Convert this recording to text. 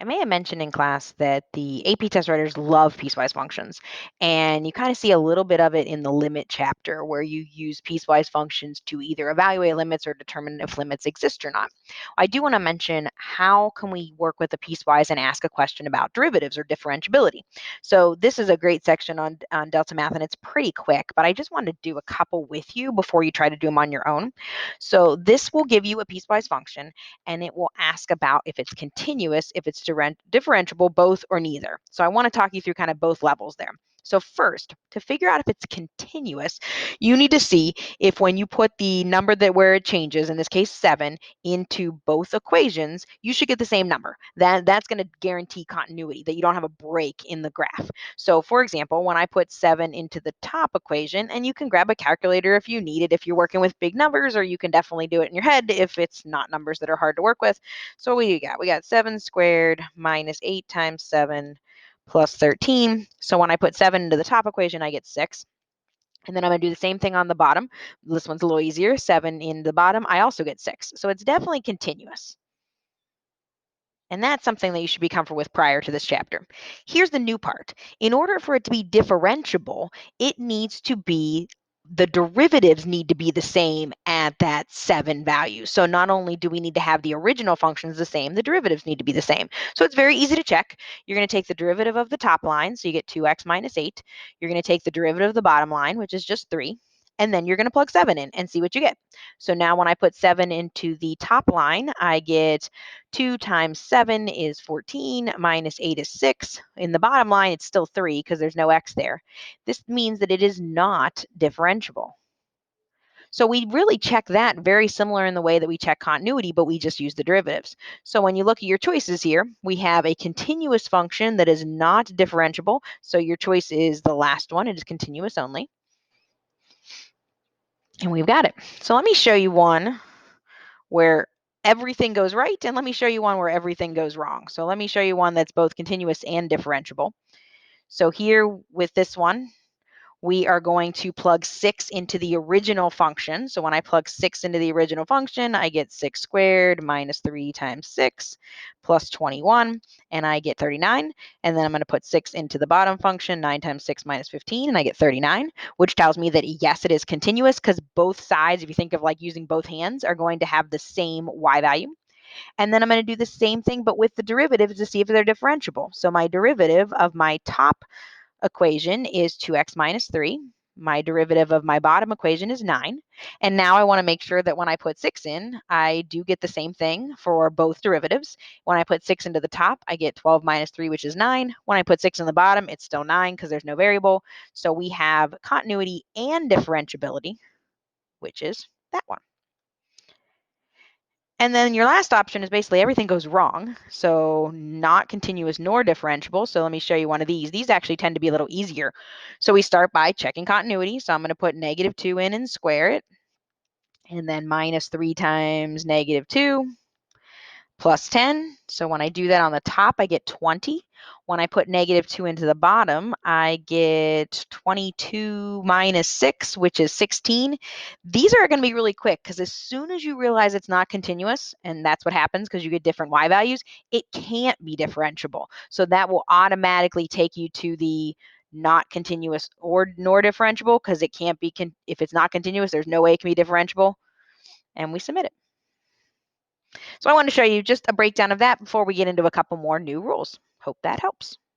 I may have mentioned in class that the AP test writers love piecewise functions, and you kind of see a little bit of it in the limit chapter where you use piecewise functions to either evaluate limits or determine if limits exist or not. I do want to mention how can we work with a piecewise and ask a question about derivatives or differentiability. So this is a great section on Delta Math, and it's pretty quick, but I just wanted to do a couple with you before you try to do them on your own. So this will give you a piecewise function, and it will ask about if it's continuous, if it's differentiable, both or neither. So I want to talk you through kind of both levels there. So first, to figure out if it's continuous, you need to see if when you put the number that where it changes, in this case 7, into both equations, you should get the same number. That's going to guarantee continuity, that you don't have a break in the graph. So for example, when I put 7 into the top equation, and you can grab a calculator if you need it, if you're working with big numbers, or you can definitely do it in your head if it's not numbers that are hard to work with. So what do you got? We got 7 squared minus 8 times 7 plus 13. So when I put 7 into the top equation, I get 6. And then I'm going to do the same thing on the bottom. This one's a little easier. 7 in the bottom, I also get 6. So it's definitely continuous. And that's something that you should be comfortable with prior to this chapter. Here's the new part. In order for it to be differentiable, it needs to be, the derivatives need to be the same at that 7 value. So not only do we need to have the original functions the same, the derivatives need to be the same. So it's very easy to check. You're going to take the derivative of the top line, so you get 2x minus 8. You're going to take the derivative of the bottom line, which is just 3. And then you're going to plug 7 in and see what you get. So now when I put 7 into the top line, I get 2 times 7 is 14, minus 8 is 6. In the bottom line, it's still 3 because there's no x there. This means that it is not differentiable. So we really check that very similar in the way that we check continuity, but we just use the derivatives. So when you look at your choices here, we have a continuous function that is not differentiable. So your choice is the last one. It is continuous only. And we've got it. So let me show you one where everything goes right, and let me show you one where everything goes wrong. So let me show you one that's both continuous and differentiable. So here with this one, we are going to plug 6 into the original function. So when I plug 6 into the original function, I get 6 squared minus 3 times 6 plus 21, and I get 39. And then I'm going to put 6 into the bottom function, 9 times 6 minus 15, and I get 39, which tells me that yes, it is continuous because both sides, if you think of like using both hands, are going to have the same y value. And then I'm going to do the same thing, but with the derivatives to see if they're differentiable. So my derivative of my top equation is 2x minus 3. My derivative of my bottom equation is 9. And now I want to make sure that when I put 6 in, I do get the same thing for both derivatives. When I put 6 into the top, I get 12 minus 3, which is 9. When I put 6 in the bottom, it's still 9 because there's no variable. So we have continuity and differentiability, which is that one. And then your last option is basically everything goes wrong. So not continuous nor differentiable. So let me show you one of these. These actually tend to be a little easier. So we start by checking continuity. So I'm going to put negative 2 in and square it. And then minus 3 times negative 2 plus 10. So when I do that on the top, I get 20. When I put negative 2 into the bottom, I get 22 minus 6, which is 16. These are going to be really quick because as soon as you realize it's not continuous, and that's what happens because you get different y values, it can't be differentiable. So that will automatically take you to the not continuous or nor differentiable because it can't be, if it's not continuous, there's no way it can be differentiable. And we submit it. So I want to show you just a breakdown of that before we get into a couple more new rules. Hope that helps.